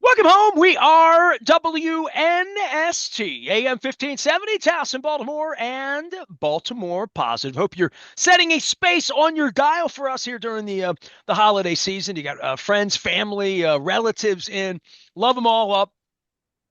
Welcome home. We are WNST, AM 1570, Towson, Baltimore, and Baltimore Positive. Hope you're setting a space on your dial for us here during the holiday season. You got friends, family, relatives in. Love them all up.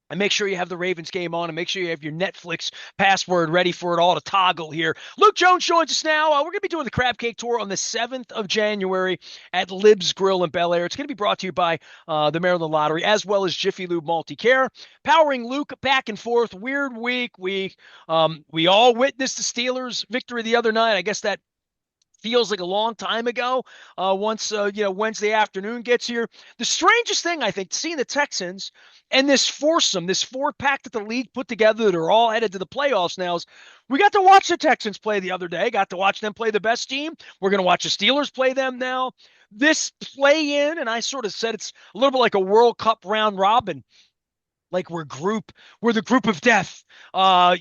And make sure you have the Ravens game on, and make sure you have your Netflix password ready for it all to toggle here. Luke Jones joins us now. We're going to be doing the Crab Cake Tour on the 7th of January at Lib's Grill in Bel Air. It's going to be brought to you by the Maryland Lottery, as well as Jiffy Lube Multi-Care. Powering Luke back and forth. Weird week. We all witnessed the Steelers' victory the other night. I guess that feels like a long time ago. Once Wednesday afternoon gets here, the strangest thing I think, seeing the Texans and this foursome, this four pack that the league put together that are all headed to the playoffs now, is we got to watch the Texans play the other day. Got to watch them play the best team. We're going to watch the Steelers play them now. This play in, and I sort of said it's a little bit like a World Cup round robin, like we're the group of death, for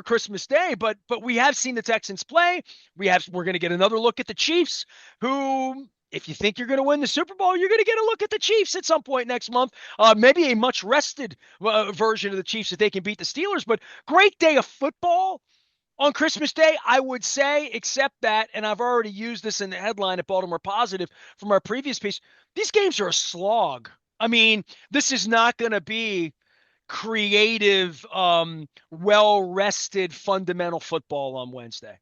Christmas Day. But we have seen the Texans play. We're going to get another look at the Chiefs, who, if you think you're going to win the Super Bowl, you're going to get a look at the Chiefs at some point next month. Maybe a much rested version of the Chiefs if they can beat the Steelers. But great day of football on Christmas Day, I would say, except that, and I've already used this in the headline at Baltimore Positive from our previous piece, these games are a slog. I mean, this is not going to be creative, well-rested, fundamental football on Wednesday.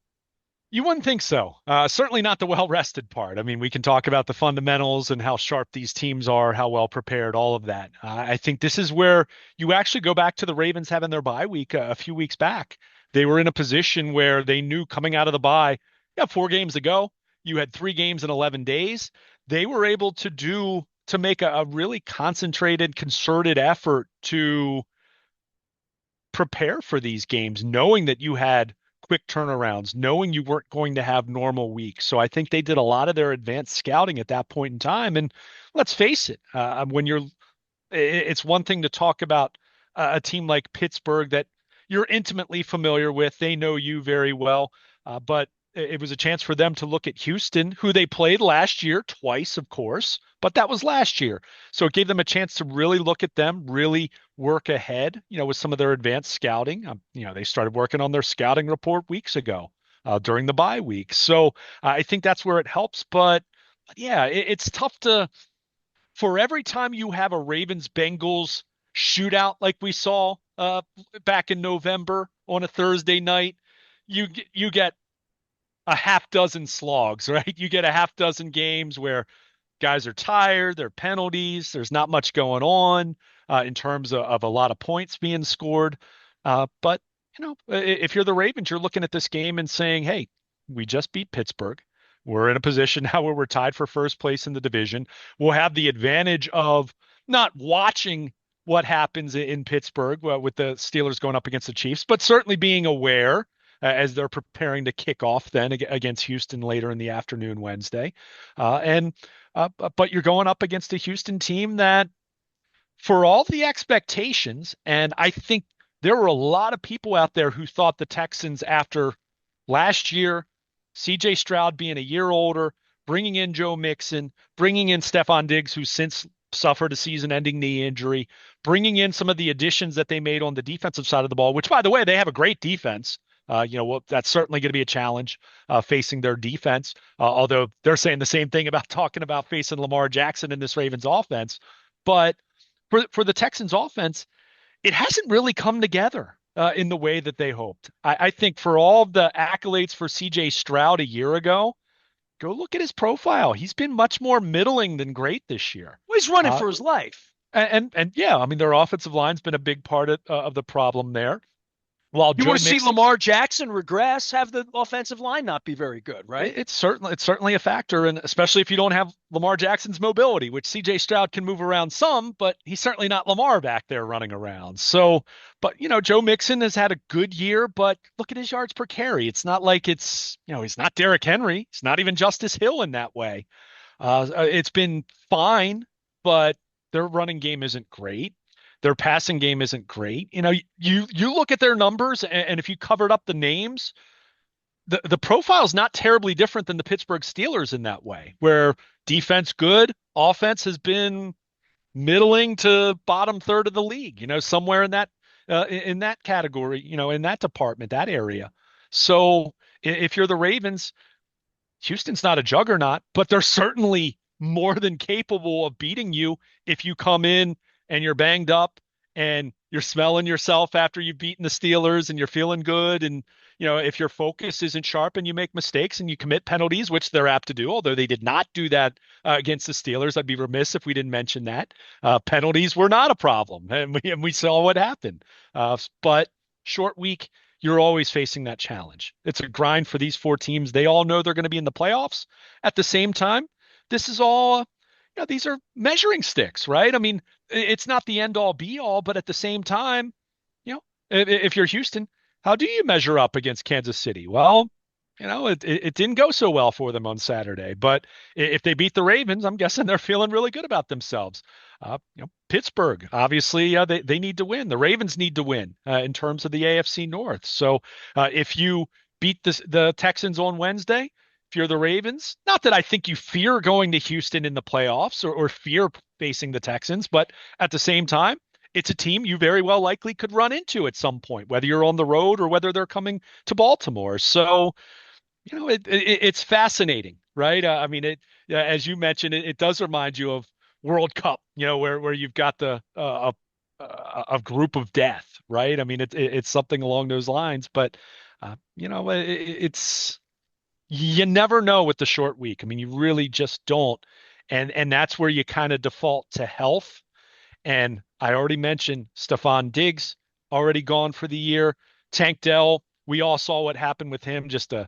You wouldn't think so. Certainly not the well-rested part. I mean, we can talk about the fundamentals and how sharp these teams are, how well prepared, all of that. I think this is where you actually go back to the Ravens having their bye week a few weeks back. They were in a position where they knew coming out of the bye, yeah, 4 games ago, you had 3 games in 11 days. They were able to make a really concentrated, concerted effort to prepare for these games, knowing that you had quick turnarounds, knowing you weren't going to have normal weeks. So I think they did a lot of their advanced scouting at that point in time. And let's face it, it's one thing to talk about a team like Pittsburgh that you're intimately familiar with. They know you very well, but it was a chance for them to look at Houston, who they played last year twice, of course, but that was last year. So it gave them a chance to really look at them, really work ahead, with some of their advanced scouting. They started working on their scouting report weeks ago during the bye week. So I think that's where it helps. But yeah, it's tough for every time you have a Ravens Bengals shootout like we saw back in November on a Thursday night, you get a half dozen slogs, right? You get a half dozen games where guys are tired, there are penalties, there's not much going on in terms of a lot of points being scored. But if you're the Ravens, you're looking at this game and saying, hey, we just beat Pittsburgh. We're in a position now where we're tied for first place in the division. We'll have the advantage of not watching what happens in Pittsburgh with the Steelers going up against the Chiefs, but certainly being aware as they're preparing to kick off then against Houston later in the afternoon Wednesday. But you're going up against a Houston team that, for all the expectations, and I think there were a lot of people out there who thought the Texans, after last year, CJ Stroud being a year older, bringing in Joe Mixon, bringing in Stephon Diggs, who's since suffered a season-ending knee injury, bringing in some of the additions that they made on the defensive side of the ball, which, by the way, they have a great defense. That's certainly going to be a challenge facing their defense, although they're saying the same thing about talking about facing Lamar Jackson in this Ravens offense. But for the Texans offense, it hasn't really come together in the way that they hoped. I think for all the accolades for CJ Stroud a year ago, go look at his profile. He's been much more middling than great this year. Well, he's running for his life. And yeah, I mean, their offensive line's been a big part of the problem there. While You Joe want to see Mixon, Lamar Jackson regress, have the offensive line not be very good, right? it's certainly a factor, and especially if you don't have Lamar Jackson's mobility, which CJ Stroud can move around some, but he's certainly not Lamar back there running around. So, but Joe Mixon has had a good year, but look at his yards per carry. It's not like he's not Derrick Henry. He's not even Justice Hill in that way. It's been fine, but their running game isn't great. Their passing game isn't great. You look at their numbers, and if you covered up the names, the profile is not terribly different than the Pittsburgh Steelers in that way, where defense good, offense has been middling to bottom third of the league, somewhere in that category, in that department, that area. So if you're the Ravens, Houston's not a juggernaut, but they're certainly more than capable of beating you if you come in and you're banged up and you're smelling yourself after you've beaten the Steelers and you're feeling good. And, if your focus isn't sharp and you make mistakes and you commit penalties, which they're apt to do, although they did not do that against the Steelers. I'd be remiss if we didn't mention that. Penalties were not a problem, and we saw what happened. But short week, you're always facing that challenge. It's a grind for these four teams. They all know they're going to be in the playoffs. At the same time, this is all, these are measuring sticks, right? I mean, it's not the end all be all, but at the same time, if you're Houston, how do you measure up against Kansas City? Well, it didn't go so well for them on Saturday, but if they beat the Ravens, I'm guessing they're feeling really good about themselves. Pittsburgh, obviously, they need to win. The Ravens need to win in terms of the AFC North. So if you beat the Texans on Wednesday, if you're the Ravens, not that I think you fear going to Houston in the playoffs or fear facing the Texans, but at the same time, it's a team you very well likely could run into at some point, whether you're on the road or whether they're coming to Baltimore. So, it's fascinating, right? I mean, as you mentioned, it does remind you of World Cup, where you've got a group of death, right? I mean, it's something along those lines, but it's you never know with the short week. I mean, you really just don't, and that's where you kind of default to health. And I already mentioned Stephon Diggs already gone for the year. Tank Dell, we all saw what happened with him. Just a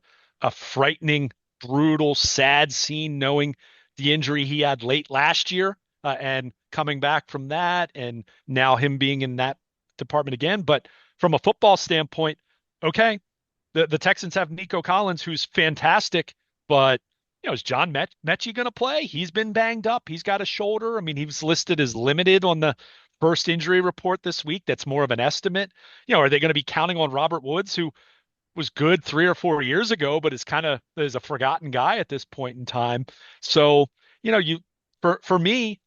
frightening, brutal, sad scene, knowing the injury he had late last year and coming back from that, and now him being in that department again. But from a football standpoint, okay, the Texans have Nico Collins, who's fantastic, but is John Mechie going to play? He's been banged up. He's got a shoulder. I mean, he was listed as limited on the first injury report this week. That's more of an estimate. Are they going to be counting on Robert Woods, who was good 3 or 4 years ago, but is a forgotten guy at this point in time? So, you for me,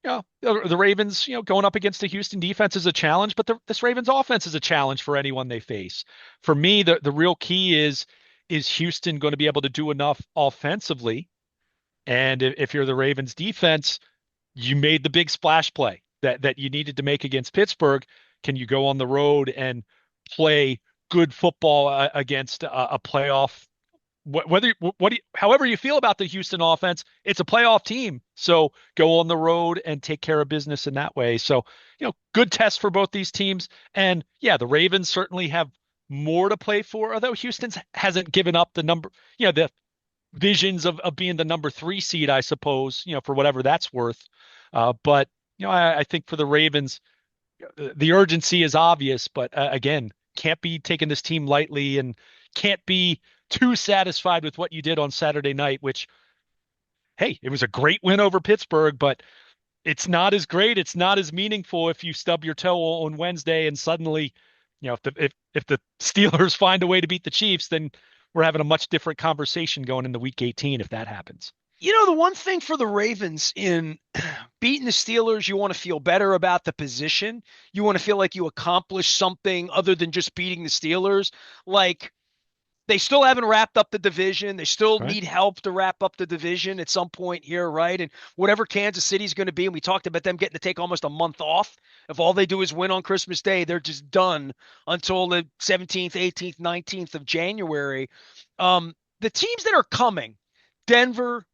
the Ravens, going up against the Houston defense is a challenge, but this Ravens offense is a challenge for anyone they face. For me, the real key is Houston going to be able to do enough offensively? And if you're the Ravens defense, you made the big splash play that you needed to make against Pittsburgh. Can you go on the road and play good football against a playoff? However you feel about the Houston offense, it's a playoff team. So go on the road and take care of business in that way. So, good test for both these teams. And yeah, the Ravens certainly have more to play for, although Houston's hasn't given up the visions of being the number 3 seed, I suppose, for whatever that's worth. But, I think for the Ravens, the urgency is obvious, but again, can't be taking this team lightly and can't be too satisfied with what you did on Saturday night, which, hey, it was a great win over Pittsburgh, but it's not as great. It's not as meaningful if you stub your toe on Wednesday and suddenly, if the Steelers find a way to beat the Chiefs, then we're having a much different conversation going into week 18 if that happens. The one thing for the Ravens in beating the Steelers, you want to feel better about the position. You want to feel like you accomplished something other than just beating the Steelers. Like, they still haven't wrapped up the division. They still Right. need help to wrap up the division at some point here, right? And whatever Kansas City's going to be, and we talked about them getting to take almost a month off. If all they do is win on Christmas Day, they're just done until the 17th, 18th, 19th of January. The teams that are coming, Denver,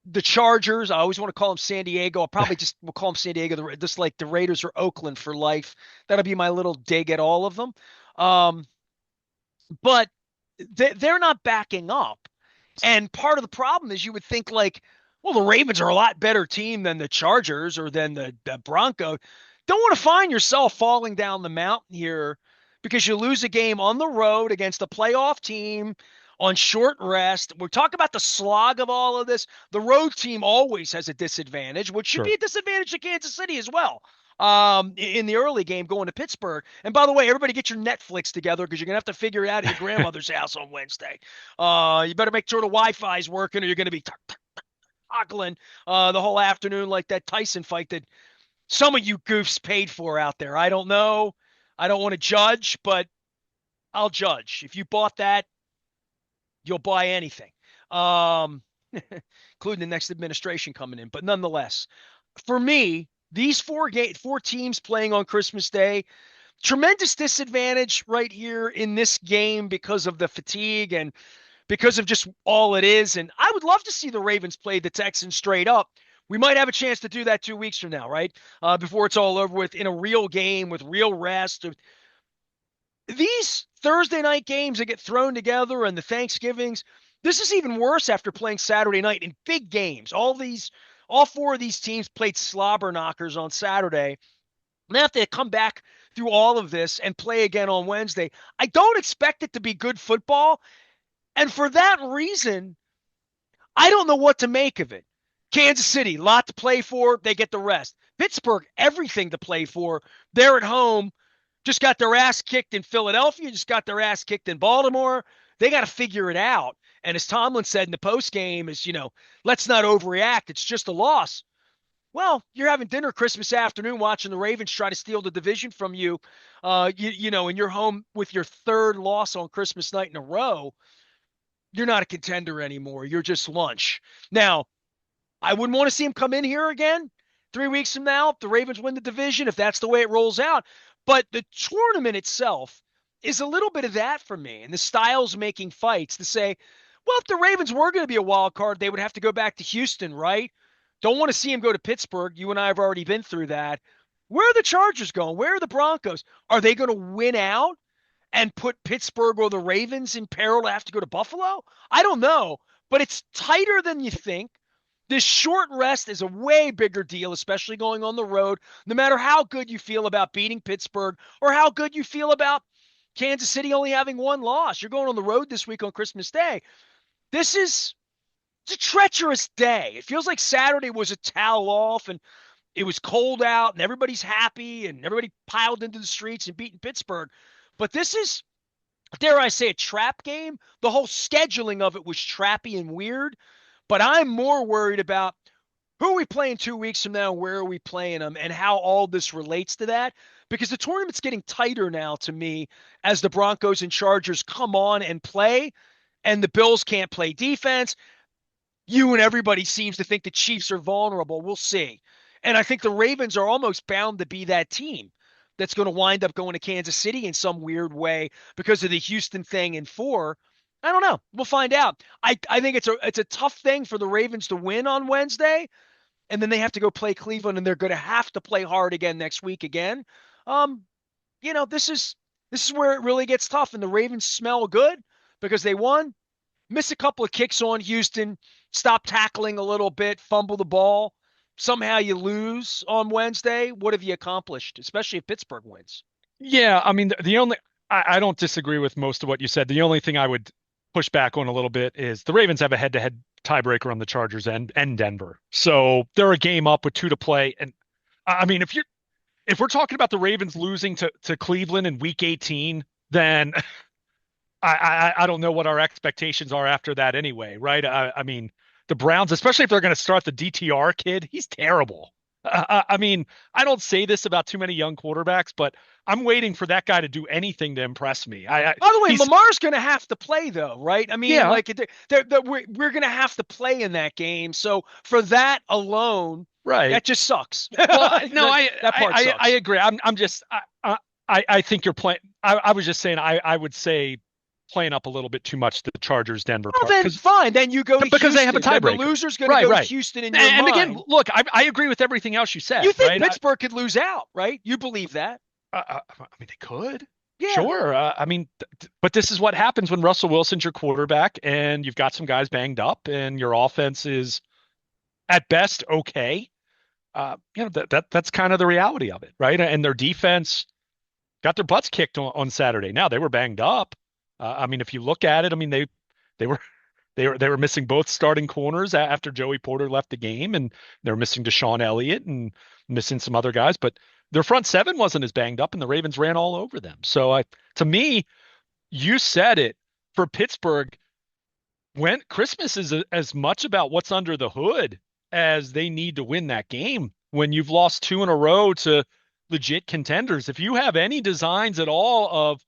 the Chargers, I always want to call them San Diego. I'll probably just will call them San Diego, just like the Raiders or Oakland for life. That'll be my little dig at all of them. But they're not backing up. And part of the problem is you would think like, well, the Ravens are a lot better team than the Chargers or than the Broncos. Don't want to find yourself falling down the mountain here because you lose a game on the road against a playoff team on short rest. We're talking about the slog of all of this. The road team always has a disadvantage, which should Sure. be a disadvantage to Kansas City as well. In the early game going to Pittsburgh. And by the way, everybody get your Netflix together because you're going to have to figure it out at your grandmother's house on Wednesday. You better make sure the Wi-Fi is working or you're going to be toggling the whole afternoon like that Tyson fight that some of you goofs paid for out there. I don't know. I don't want to judge, but I'll judge. If you bought that, you'll buy anything, um, including the next administration coming in. But nonetheless, for me, these four teams playing on Christmas Day, tremendous disadvantage right here in this game because of the fatigue and because of just all it is. And I would love to see the Ravens play the Texans straight up. We might have a chance to do that 2 weeks from now, right? Before it's all over with in a real game with real rest. These Thursday night games that get thrown together and the Thanksgivings, this is even worse after playing Saturday night in big games. All four of these teams played slobber knockers on Saturday. They have to come back through all of this and play again on Wednesday. I don't expect it to be good football. And for that reason, I don't know what to make of it. Kansas City, lot to play for. They get the rest. Pittsburgh, everything to play for. They're at home. Just got their ass kicked in Philadelphia. Just got their ass kicked in Baltimore. They got to figure it out. And as Tomlin said in the post game, let's not overreact. It's just a loss. Well, you're having dinner Christmas afternoon watching the Ravens try to steal the division from you, and you're home with your third loss on Christmas night in a row. You're not a contender anymore. You're just lunch. Now, I wouldn't want to see him come in here again 3 weeks from now if the Ravens win the division, if that's the way it rolls out. But the tournament itself is a little bit of that for me. And the styles making fights to say, well, if the Ravens were going to be a wild card, they would have to go back to Houston, right? Don't want to see him go to Pittsburgh. You and I have already been through that. Where are the Chargers going? Where are the Broncos? Are they going to win out and put Pittsburgh or the Ravens in peril to have to go to Buffalo? I don't know, but it's tighter than you think. This short rest is a way bigger deal, especially going on the road, no matter how good you feel about beating Pittsburgh or how good you feel about Kansas City only having one loss. You're going on the road this week on Christmas Day. It's a treacherous day. It feels like Saturday was a towel off and it was cold out and everybody's happy and everybody piled into the streets and beating Pittsburgh. But this is, dare I say, a trap game. The whole scheduling of it was trappy and weird. But I'm more worried about who are we playing 2 weeks from now, where are we playing them, and how all this relates to that. Because the tournament's getting tighter now to me as the Broncos and Chargers come on and play, and the Bills can't play defense. You and everybody seems to think the Chiefs are vulnerable. We'll see. And I think the Ravens are almost bound to be that team that's going to wind up going to Kansas City in some weird way because of the Houston thing in 4. I don't know. We'll find out. I think it's a tough thing for the Ravens to win on Wednesday, and then they have to go play Cleveland, and they're going to have to play hard again next week again. This is where it really gets tough, and the Ravens smell good because they won. Miss a couple of kicks on Houston, stop tackling a little bit, fumble the ball. Somehow you lose on Wednesday. What have you accomplished, especially if Pittsburgh wins? Yeah, I mean, I don't disagree with most of what you said. The only thing I would push back on a little bit is the Ravens have a head-to-head tiebreaker on the Chargers and Denver. So they're a game up with 2 to play. And I mean, if we're talking about the Ravens losing to Cleveland in week 18, then I don't know what our expectations are after that anyway, right? I mean, the Browns, especially if they're going to start the DTR kid, he's terrible. I mean, I don't say this about too many young quarterbacks, but I'm waiting for that guy to do anything to impress me. By the way, Lamar's going to have to play, though, right? I mean, yeah. We're going to have to play in that game. So for that alone, right, that just sucks. Well, no, that part sucks. I agree. I think you're playing. I was just saying. I would say playing up a little bit too much the Chargers Denver part. Then fine. Then you go to because Houston. They have a tiebreaker. The loser's going to go to Houston in your mind. And again, look, I agree with everything else you said. You think Pittsburgh could lose out, right? You believe that? I mean, they could. Yeah. Sure. I mean, but this is what happens when Russell Wilson's your quarterback and you've got some guys banged up and your offense is at best okay. That's kind of the reality of it, right? And their defense got their butts kicked on Saturday. Now they were banged up. I mean, if you look at it, I mean they were missing both starting corners after Joey Porter left the game, and they were missing Deshaun Elliott and missing some other guys, but their front seven wasn't as banged up, and the Ravens ran all over them. So to me, you said it for Pittsburgh. When Christmas is as much about what's under the hood as they need to win that game when you've lost two in a row to legit contenders. If you have any designs at all of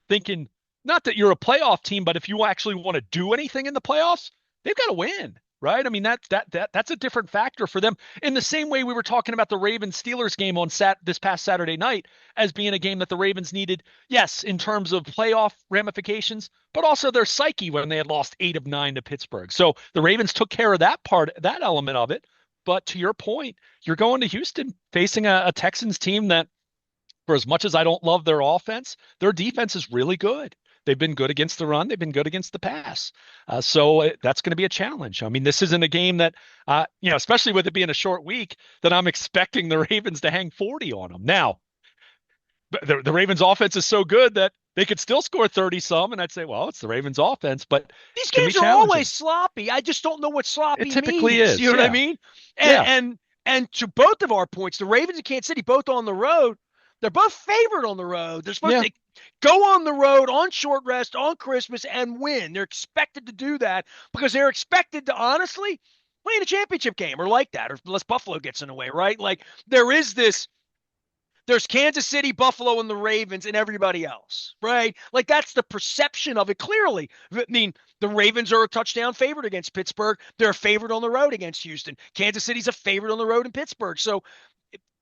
thinking, not that you're a playoff team, but if you actually want to do anything in the playoffs, they've got to win, right? I mean, that's a different factor for them. In the same way we were talking about the Ravens Steelers game on this past Saturday night as being a game that the Ravens needed, yes, in terms of playoff ramifications, but also their psyche when they had lost 8 of 9 to Pittsburgh. So the Ravens took care of that element of it. But to your point, you're going to Houston facing a Texans team that, for as much as I don't love their offense, their defense is really good. They've been good against the run. They've been good against the pass. That's going to be a challenge. I mean, this isn't a game that, especially with it being a short week, that I'm expecting the Ravens to hang 40 on them. Now, the Ravens offense is so good that they could still score 30 some. And I'd say, well, it's the Ravens offense, but These it's going to be games are challenging. always sloppy. I just don't know what It sloppy typically means. is. You know what I Yeah. mean? And Yeah. and and to both of our points, the Ravens and Kansas City both on the road. They're both favored on the road. They're supposed Yeah. to go on the road on short rest on Christmas and win. They're expected to do that because they're expected to honestly play in a championship game or like that, or unless Buffalo gets in the way, right? Like there is this there's Kansas City, Buffalo, and the Ravens, and everybody else, right? Like that's the perception of it clearly. I mean, the Ravens are a touchdown favorite against Pittsburgh. They're a favorite on the road against Houston. Kansas City's a favorite on the road in Pittsburgh. So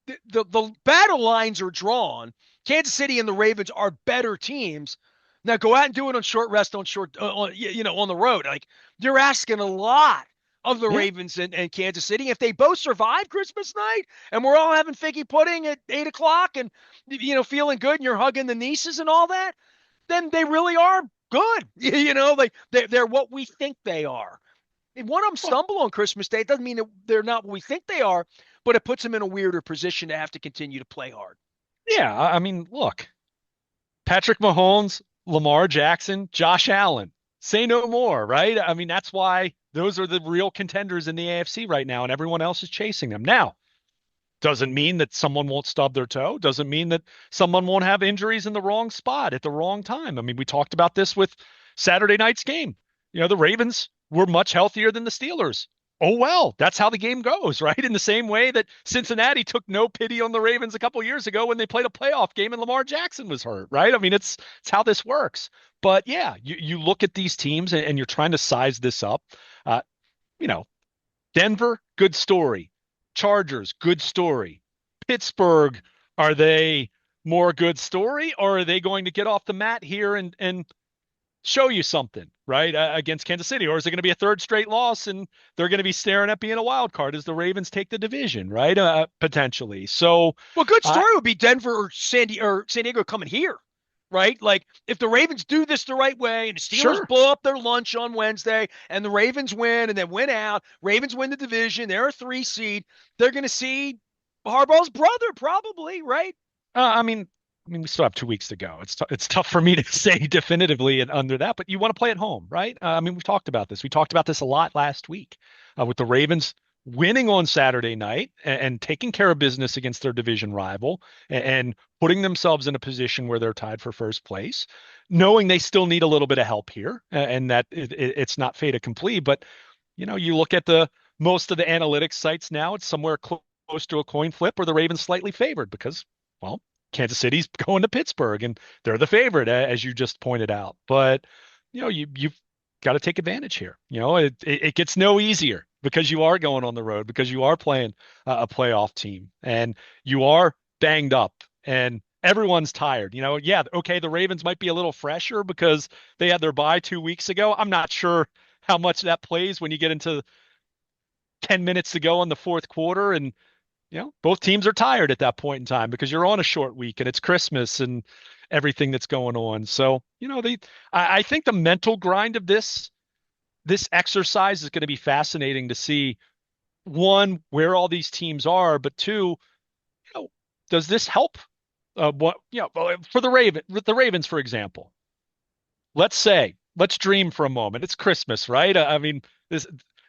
the battle lines are drawn. Kansas City and the Ravens are better teams. Now go out and do it on short rest on short on the road. Like you're asking a lot of the Yeah. Ravens and Kansas City. If they both survive Christmas night and we're all having figgy pudding at 8 o'clock and feeling good and you're hugging the nieces and all that, then they really are good. Like they're what we think they are. If one of them Well, stumble on Christmas Day, it doesn't mean that they're not what we think they are, but it puts them in a weirder position to have to continue to play hard. yeah. I mean, look, Patrick Mahomes, Lamar Jackson, Josh Allen. Say no more, right? I mean, that's why those are the real contenders in the AFC right now, and everyone else is chasing them. Now, doesn't mean that someone won't stub their toe, doesn't mean that someone won't have injuries in the wrong spot at the wrong time. I mean, we talked about this with Saturday night's game. The Ravens were much healthier than the Steelers. Oh well, that's how the game goes, right? In the same way that Cincinnati took no pity on the Ravens a couple years ago when they played a playoff game and Lamar Jackson was hurt, right? I mean, it's how this works. But yeah, you look at these teams and you're trying to size this up. Uh, you know, Denver, good story. Chargers, good story. Pittsburgh, are they more good story, or are they going to get off the mat here and show you something, right, against Kansas City? Or is it going to be a third straight loss and they're going to be staring at being a wild card as the Ravens take the division, right? Potentially. So, Well, good uh, story would be Denver or San Diego coming here, right? Like if the Ravens do this the right way and the Steelers sure. blow up their lunch on Wednesday and the Ravens win and then win out, Ravens win the division, they're a 3 seed, they're going to see Harbaugh's brother probably, right? I mean, we still have 2 weeks to go. It's tough for me to say definitively and under that, but you want to play at home, right? I mean, we've talked about this. We talked about this a lot last week with the Ravens winning on Saturday night and taking care of business against their division rival and putting themselves in a position where they're tied for first place, knowing they still need a little bit of help here and that it's not fait accompli. But you look at the most of the analytics sites now, it's somewhere close to a coin flip or the Ravens slightly favored because, well, Kansas City's going to Pittsburgh and they're the favorite, as you just pointed out. But you've got to take advantage here. It gets no easier because you are going on the road, because you are playing a playoff team and you are banged up and everyone's tired. Yeah, okay, the Ravens might be a little fresher because they had their bye 2 weeks ago. I'm not sure how much that plays when you get into 10 minutes to go in the fourth quarter and both teams are tired at that point in time because you're on a short week and it's Christmas and everything that's going on. So, I think the mental grind of this exercise is going to be fascinating to see, one, where all these teams are, but two, does this help for the Ravens, for example? Let's dream for a moment. It's Christmas, right? I mean,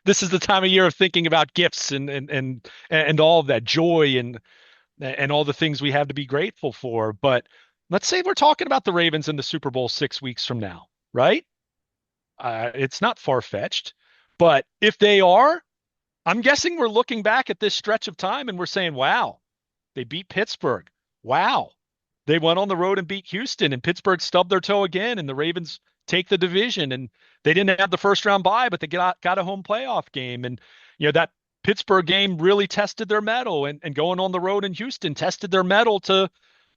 this is the time of year of thinking about gifts and all of that joy and all the things we have to be grateful for. But let's say we're talking about the Ravens in the Super Bowl 6 weeks from now, right? It's not far-fetched, but if they are, I'm guessing we're looking back at this stretch of time and we're saying, wow, they beat Pittsburgh. Wow. They went on the road and beat Houston, and Pittsburgh stubbed their toe again, and the Ravens take the division. And they didn't have the first round bye, but they got a home playoff game. And, that Pittsburgh game really tested their mettle, and going on the road in Houston tested their mettle to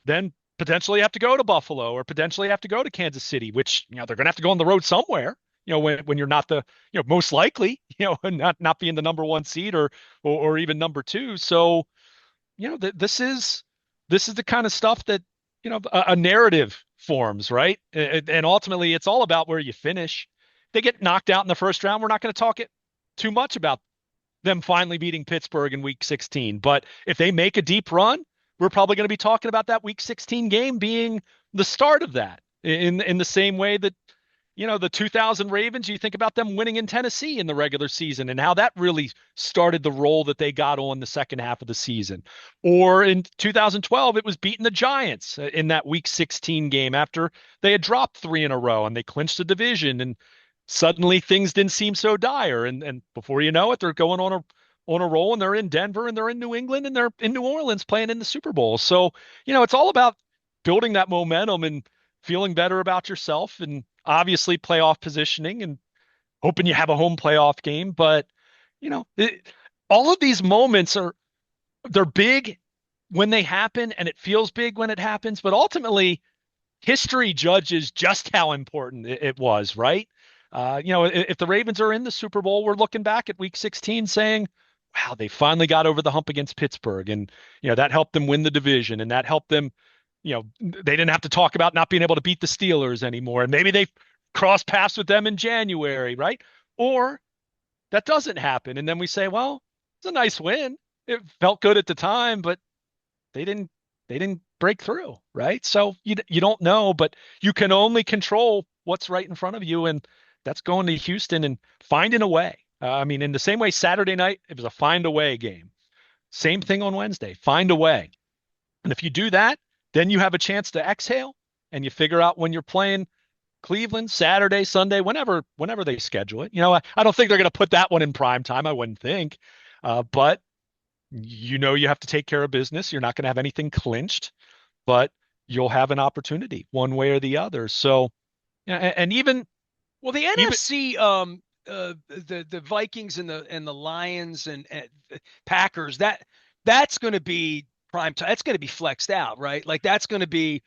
then potentially have to go to Buffalo or potentially have to go to Kansas City, which, they're going to have to go on the road somewhere. When you're not the, most likely, not being the number one seed or even number two. So, this is the kind of stuff that, a narrative forms, right? And ultimately, it's all about where you finish. They get knocked out in the first round. We're not going to talk it too much about them finally beating Pittsburgh in Week 16. But if they make a deep run, we're probably going to be talking about that Week 16 game being the start of that. In the same way that, the 2000 Ravens, you think about them winning in Tennessee in the regular season and how that really started the role that they got on the second half of the season. Or in 2012, it was beating the Giants in that Week 16 game after they had dropped three in a row and they clinched the division, and suddenly things didn't seem so dire. And before you know it, they're going on a roll, and they're in Denver and they're in New England and they're in New Orleans playing in the Super Bowl. So, it's all about building that momentum and feeling better about yourself, and obviously playoff positioning and hoping you have a home playoff game. But, all of these moments they're big when they happen, and it feels big when it happens. But ultimately, history judges just how important it was, right? If the Ravens are in the Super Bowl, we're looking back at Week 16 saying, wow, they finally got over the hump against Pittsburgh. And, that helped them win the division, and that helped them, they didn't have to talk about not being able to beat the Steelers anymore. And maybe they cross paths with them in January, right? Or that doesn't happen. And then we say, well, it's a nice win. It felt good at the time, but they didn't they didn't break through, right? So you don't know, but you can only control what's right in front of you, and that's going to Houston and finding a way. I mean, in the same way Saturday night, it was a find a way game. Same thing on Wednesday, find a way. And if you do that, then you have a chance to exhale, and you figure out when you're playing Cleveland Saturday, Sunday, whenever they schedule it. I don't think they're going to put that one in prime time. I wouldn't think, but you have to take care of business. You're not going to have anything clinched, but you'll have an opportunity one way or the other. So, yeah, and even Well, the even NFC, the Vikings and the Lions and the Packers, that's going to be prime time. That's going to be flexed out, right? Like that's going to be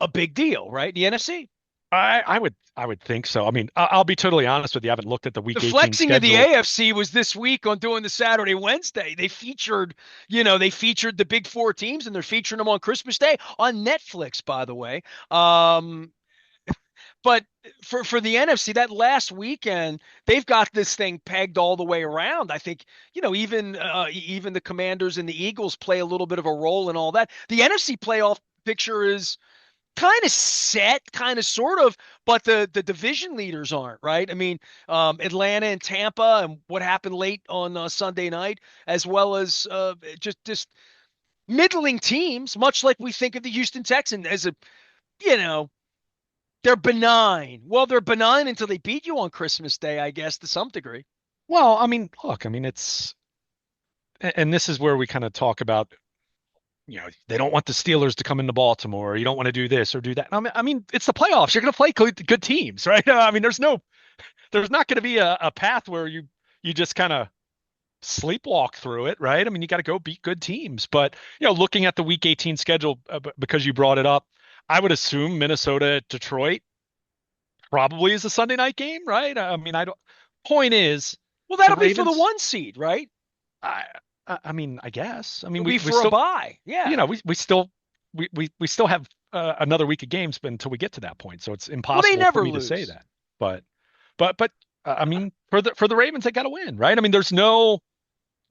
a big deal, right? The NFC. I would think so. I mean, I'll be totally honest with you. I haven't looked at the The Week 18 flexing of the schedule. AFC was this week on doing the Saturday Wednesday. They featured the big four teams, and they're featuring them on Christmas Day on Netflix, by the way. But for the NFC, that last weekend, they've got this thing pegged all the way around. I think even the Commanders and the Eagles play a little bit of a role in all that. The NFC playoff picture is kind of set, kind of sort of, but the division leaders aren't, right? I mean, Atlanta and Tampa, and what happened late on Sunday night, as well as just middling teams, much like we think of the Houston Texans as you know they're benign. Well, they're benign until they beat you on Christmas Day, I guess, to some degree. Well, I mean, look, I mean, and this is where we kind of talk about, they don't want the Steelers to come into Baltimore. Or you don't want to do this or do that. I mean, it's the playoffs. You're going to play good teams, right? I mean, there's not going to be a path where you just kind of sleepwalk through it, right? I mean, you got to go beat good teams. But, looking at the Week 18 schedule, because you brought it up, I would assume Minnesota at Detroit probably is a Sunday night game, right? I mean, I don't. Point is, Well, the that'll be for the Ravens. one seed, right? I, I mean, I guess. I mean, It'll we be we for a still, bye. Yeah. we still have another week of games until we get to that point. So it's Well, they impossible for never me to say lose. that. But, but I mean, for the Ravens, they got to win, right? I mean, there's no.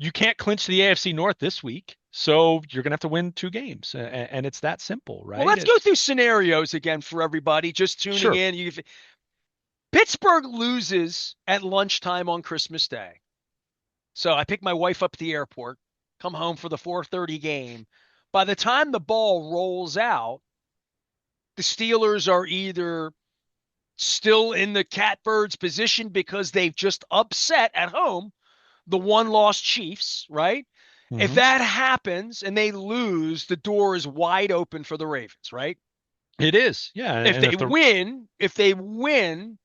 You can't clinch the AFC North this week, so you're gonna have to win two games, and it's that simple, Well, right? let's go It's through scenarios again for everybody just tuning sure. in. Pittsburgh loses at lunchtime on Christmas Day. So I pick my wife up at the airport, come home for the 4:30 game. By the time the ball rolls out, the Steelers are either still in the catbirds position because they've just upset at home the one-loss Chiefs, right? If Hmm. that happens and they lose, the door is wide open for the Ravens, right? It is, yeah. If And they win,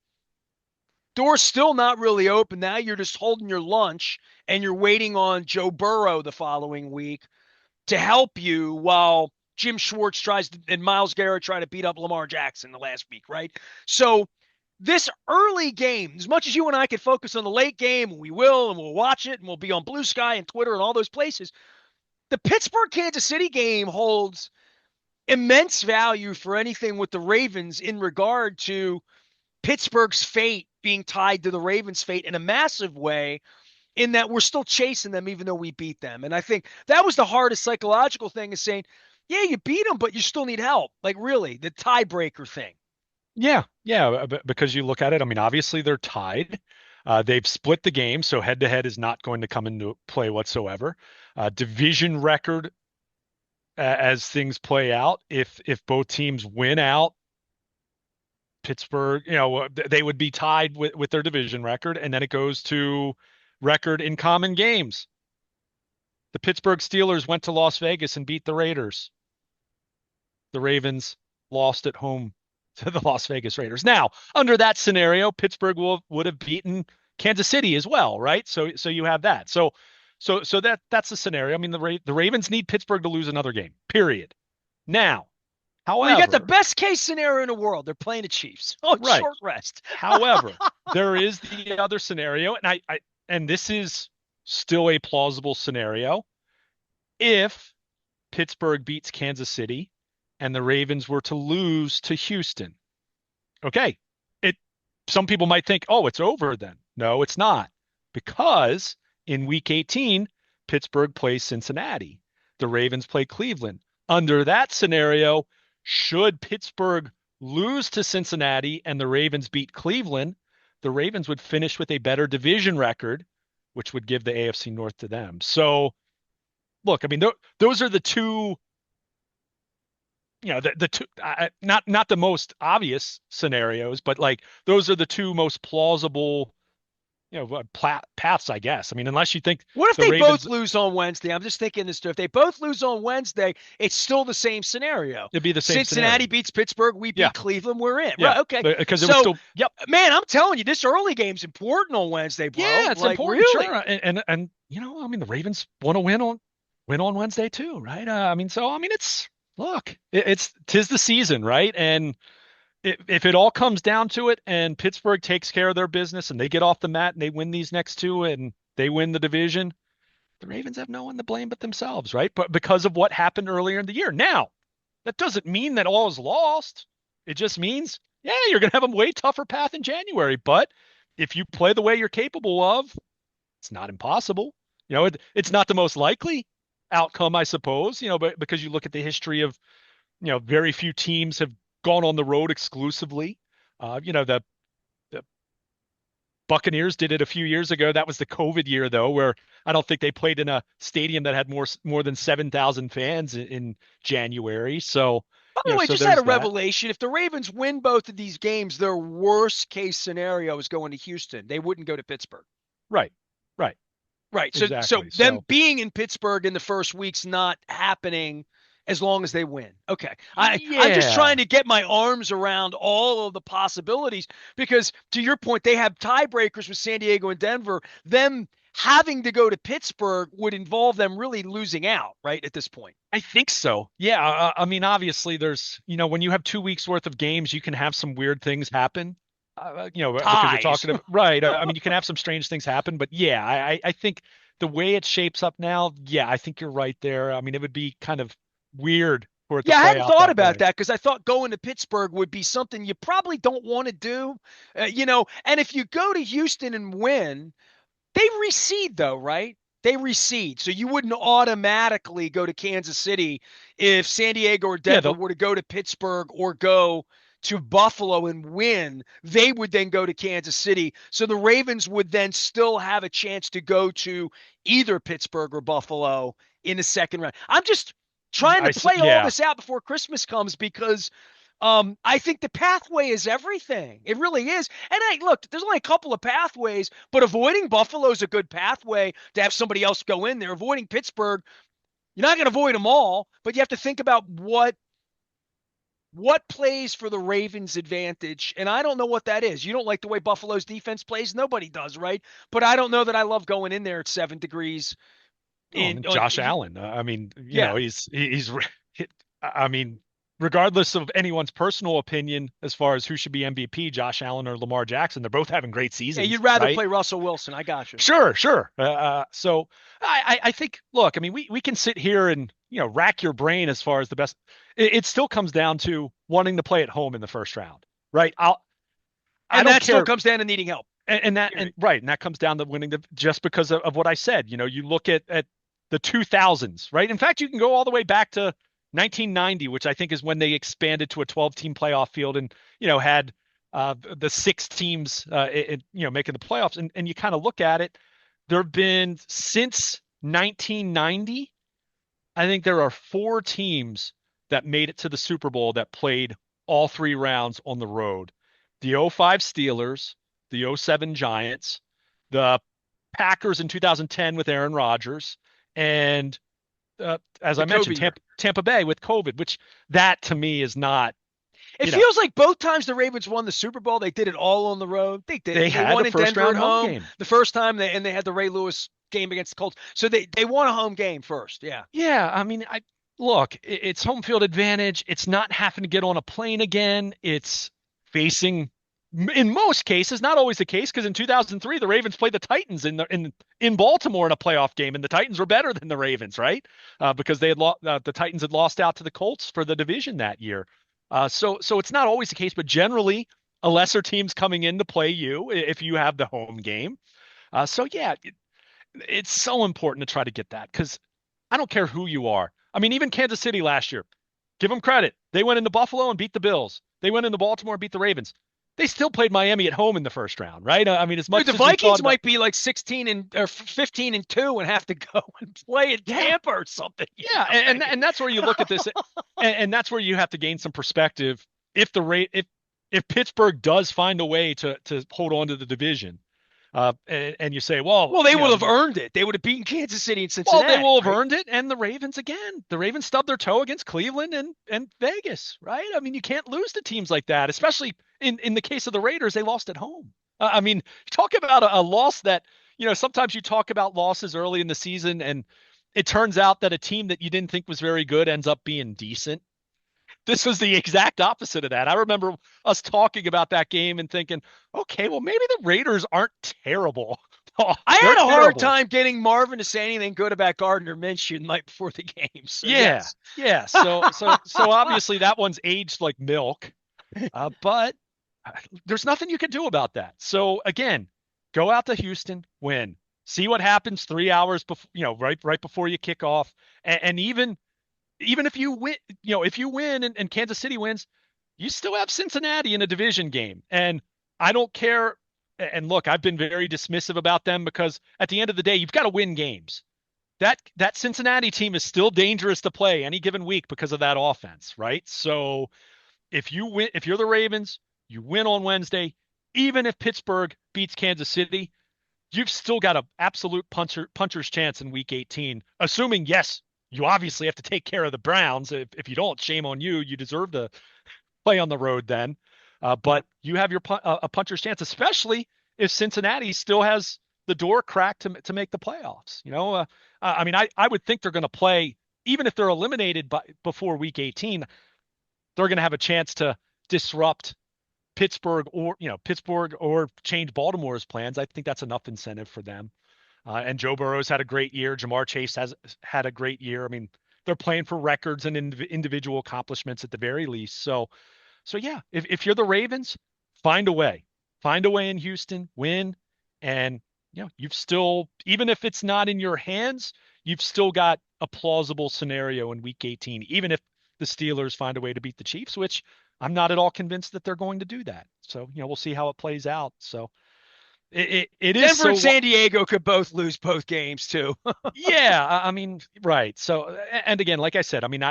door's still not really open. Now you're just holding your lunch and you're waiting on Joe Burrow the following week to help you while Jim Schwartz and Myles Garrett try to beat up Lamar Jackson the last week, right? So this early game, as much as you and I could focus on the late game, and we will, and we'll watch it, and we'll be on Blue Sky and Twitter and all those places, the Pittsburgh Kansas City game holds immense value for anything with the Ravens in regard to Pittsburgh's fate being tied to the Ravens' fate in a massive way, in that we're still chasing them even though we beat them. And I think that was the hardest psychological thing, is saying, yeah, you beat them, but you still need help. Like, really, the tiebreaker thing. Yeah, yeah, because you look at it, I mean, obviously they're tied. They've split the game, so head to head is not going to come into play whatsoever. Division record, as things play out, if both teams win out, Pittsburgh, they would be tied with their division record, and then it goes to record in common games. The Pittsburgh Steelers went to Las Vegas and beat the Raiders. The Ravens lost at home to the Las Vegas Raiders. Now, under that scenario, Pittsburgh would have beaten Kansas City as well, right? So you have that. So that's the scenario. I mean, the Ravens need Pittsburgh to lose another game. Period. Now, Well, you got the however, best case scenario in the world. They're playing the Chiefs on right. short rest. However, there is the other scenario, and and this is still a plausible scenario. If Pittsburgh beats Kansas City and the Ravens were to lose to Houston, okay, it some people might think, oh, it's over then. No, it's not. Because in week 18, Pittsburgh plays Cincinnati. The Ravens play Cleveland. Under that scenario, should Pittsburgh lose to Cincinnati and the Ravens beat Cleveland, the Ravens would finish with a better division record, which would give the AFC North to them. So, look, I mean, those are the two, the two, not the most obvious scenarios, but like those are the two most plausible, paths, I guess. I mean, unless you think What if the they both Ravens, lose on Wednesday? I'm just thinking this. If they both lose on Wednesday, it's still the same scenario. it'd be the same Cincinnati scenario. beats Pittsburgh. We Yeah, beat Cleveland. We're in. yeah, Right. Okay. because it would So, still, yep, man, I'm telling you, this early game's important on Wednesday, bro. yeah, it's Like, important, really. sure, and I mean, the Ravens want to win on Wednesday too, right? I mean, so I mean, look, it's tis the season, right? And if it all comes down to it, and Pittsburgh takes care of their business, and they get off the mat and they win these next two, and they win the division, the Ravens have no one to blame but themselves, right? But because of what happened earlier in the year. Now, that doesn't mean that all is lost. It just means, yeah, you're going to have a way tougher path in January. But if you play the way you're capable of, it's not impossible. It's not the most likely outcome, I suppose, but because you look at the history of, very few teams have gone on the road exclusively. The Buccaneers did it a few years ago. That was the COVID year, though, where I don't think they played in a stadium that had more than 7,000 fans in January. So, By the way, so just had there's a that. revelation. If the Ravens win both of these games, their worst case scenario is going to Houston. They wouldn't go to Pittsburgh. Right, right, Right. So exactly. them So, being in Pittsburgh in the first week's not happening as long as they win. Okay. I'm just yeah, trying to get my arms around all of the possibilities, because to your point, they have tiebreakers with San Diego and Denver. Them having to go to Pittsburgh would involve them really losing out, right, at this point. I think so. Yeah, I mean, obviously, there's, when you have 2 weeks worth of games, you can have some weird things happen. Because you're Ties. talking about, right. I mean, you can have some strange things happen, but yeah, I think the way it shapes up now, yeah, I think you're right there. I mean, it would be kind of weird for it to Yeah, I play hadn't out thought that about way. that, because I thought going to Pittsburgh would be something you probably don't want to do. And if you go to Houston and win, they reseed though, right? They reseed. So you wouldn't automatically go to Kansas City if San Diego or Yeah, Denver were to go to Pittsburgh or go to Buffalo and win. They would then go to Kansas City. So the Ravens would then still have a chance to go to either Pittsburgh or Buffalo in the second round. I'm just trying to play all yeah, this out before Christmas comes, because I think the pathway is everything. It really is. And hey, look, there's only a couple of pathways, but avoiding Buffalo is a good pathway to have somebody else go in there. Avoiding Pittsburgh, you're not going to avoid them all, but you have to think about what plays for the Ravens' advantage. And I don't know what that is. You don't like the way Buffalo's defense plays? Nobody does, right? But I don't know that I love going in there at 7 degrees Oh, I in mean, Josh Allen. yeah. I mean, regardless of anyone's personal opinion as far as who should be MVP, Josh Allen or Lamar Jackson, they're both having great Yeah, seasons, you'd rather right? play Russell Wilson. I got you. Sure, sure. So I think, look, I mean, we can sit here and, rack your brain as far as the best. It still comes down to wanting to play at home in the first round, right? I And don't that still care. comes down to needing help. And that comes down to winning just because of what I said. You look at the 2000s, right? In fact, you can go all the way back to 1990, which I think is when they expanded to a 12-team playoff field and had the six teams making the playoffs. And you kind of look at it, there have been since 1990, I think there are four teams that made it to the Super Bowl that played all three rounds on the road. The '05 Steelers, the '07 Giants, the Packers in 2010 with Aaron Rodgers, and as The I mentioned, Kobe year. Tampa Bay with COVID, which that to me is not, It you know, feels like both times the Ravens won the Super Bowl, they did it all on the road. They did they it. They had won a in first Denver at round home home game. the first time, and they had the Ray Lewis game against the Colts. So they won a home game first. Yeah. Yeah, I mean, I look, it's home field advantage. It's not having to get on a plane again. It's facing, in most cases, not always the case, because in 2003 the Ravens played the Titans in Baltimore in a playoff game, and the Titans were better than the Ravens, right? Because the Titans had lost out to the Colts for the division that year. So it's not always the case, but generally a lesser team's coming in to play you if you have the home game. So yeah, it's so important to try to get that because I don't care who you are. I mean, even Kansas City last year, give them credit. They went into Buffalo and beat the Bills. They went into Baltimore and beat the Ravens. They still played Miami at home in the first round, right? I mean, as Dude, the much as we thought Vikings about, might be like 16 and or 15-2 and have to go and play in yeah, Tampa or something. yeah, and that's where you look at this, and that's where you have to gain some perspective. If the rate, if Pittsburgh does find a way to hold on to the division, and you say, well, Well, they would have earned it. They would have beaten Kansas City and well, they Cincinnati, will have right? earned it. And the Ravens again. The Ravens stubbed their toe against Cleveland and Vegas, right? I mean, you can't lose to teams like that, especially in the case of the Raiders, they lost at home. I mean, talk about a loss that, sometimes you talk about losses early in the season and it turns out that a team that you didn't think was very good ends up being decent. This was the exact opposite of that. I remember us talking about that game and thinking, okay, well, maybe the Raiders aren't terrible. Oh, I they're had a hard terrible. time getting Marvin to say anything good about Gardner Minshew the night before the game. So Yeah, yes. yeah. So obviously that one's aged like milk, but there's nothing you can do about that. So again, go out to Houston, win, see what happens 3 hours before, right before you kick off, and even if you win, if you win and Kansas City wins, you still have Cincinnati in a division game, and I don't care. And look, I've been very dismissive about them because at the end of the day, you've got to win games. That Cincinnati team is still dangerous to play any given week because of that offense, right? So if you win, if you're the Ravens, you win on Wednesday, even if Pittsburgh beats Kansas City, you've still got an absolute puncher's chance in week 18, assuming, yes, you obviously have to take care of the Browns. If you don't, shame on you. You deserve to play on the road then. But you have a puncher's chance, especially if Cincinnati still has the door cracked to make the playoffs. I mean, I would think they're going to play, even if they're eliminated before week 18, they're going to have a chance to disrupt Pittsburgh or change Baltimore's plans. I think that's enough incentive for them. And Joe Burrow's had a great year. Jamar Chase has had a great year. I mean, they're playing for records and individual accomplishments at the very least. So yeah, if you're the Ravens, find a way. Find a way in Houston, win, and you've still, even if it's not in your hands, you've still got a plausible scenario in week 18, even if the Steelers find a way to beat the Chiefs, which I'm not at all convinced that they're going to do that. So, we'll see how it plays out. So it is Denver and so San Diego could both lose both games too. yeah, I mean, right. So, and again, like I said, I mean,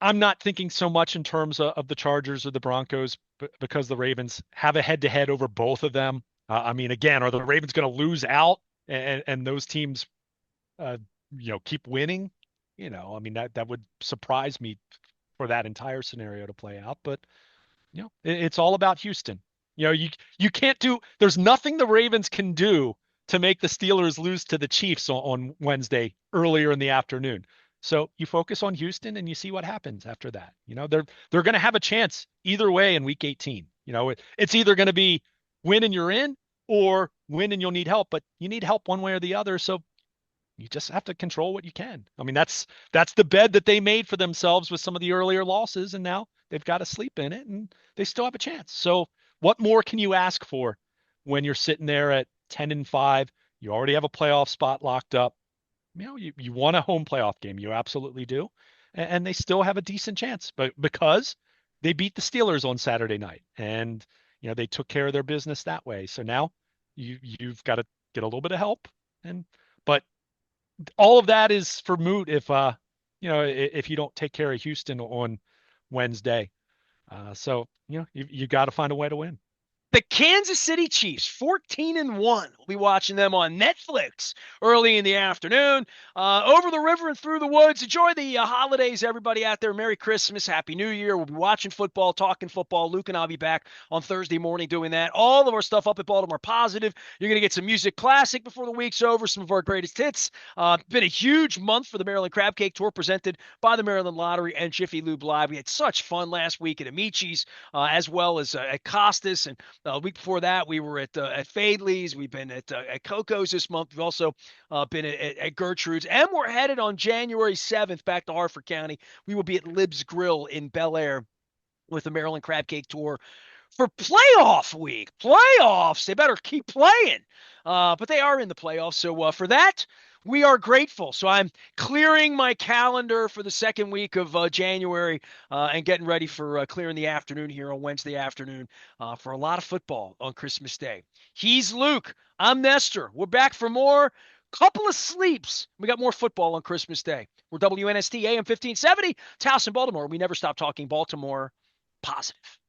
I'm not thinking so much in terms of the Chargers or the Broncos because the Ravens have a head-to-head over both of them. I mean, again, are the Ravens going to lose out and those teams, uh, keep winning? I mean, that would surprise me for that entire scenario to play out. But it's all about Houston. You can't do. There's nothing the Ravens can do to make the Steelers lose to the Chiefs on Wednesday earlier in the afternoon. So you focus on Houston and you see what happens after that. They're going to have a chance either way in Week 18. It's either going to be win and you're in, or win and you'll need help, but you need help one way or the other. So you just have to control what you can. I mean, that's the bed that they made for themselves with some of the earlier losses, and now they've got to sleep in it, and they still have a chance. So, what more can you ask for when you're sitting there at 10-5? You already have a playoff spot locked up. You want a home playoff game. You absolutely do, and they still have a decent chance, but because they beat the Steelers on Saturday night, and they took care of their business that way. So now you've got to get a little bit of help, but all of that is for moot if you don't take care of Houston on Wednesday. So you got to find a way to win. The Kansas City Chiefs, 14-1. We'll be watching them on Netflix early in the afternoon. Over the river and through the woods. Enjoy the holidays, everybody out there. Merry Christmas, Happy New Year. We'll be watching football, talking football. Luke and I'll be back on Thursday morning doing that. All of our stuff up at Baltimore Positive. You're going to get some music classic before the week's over, some of our greatest hits. Been a huge month for the Maryland Crab Cake Tour presented by the Maryland Lottery and Jiffy Lube Live. We had such fun last week at Amici's, as well as at Costas, and a week before that, we were at Fadley's. We've been at Coco's this month. We've also been at Gertrude's. And we're headed on January 7th back to Harford County. We will be at Lib's Grill in Bel Air with the Maryland Crab Cake Tour for playoff week. Playoffs. They better keep playing. But they are in the playoffs. So for that, we are grateful. So I'm clearing my calendar for the second week of January and getting ready for clearing the afternoon here on Wednesday afternoon for a lot of football on Christmas Day. He's Luke. I'm Nestor. We're back for more. Couple of sleeps. We got more football on Christmas Day. We're WNST AM 1570, Towson, Baltimore. We never stop talking Baltimore positive.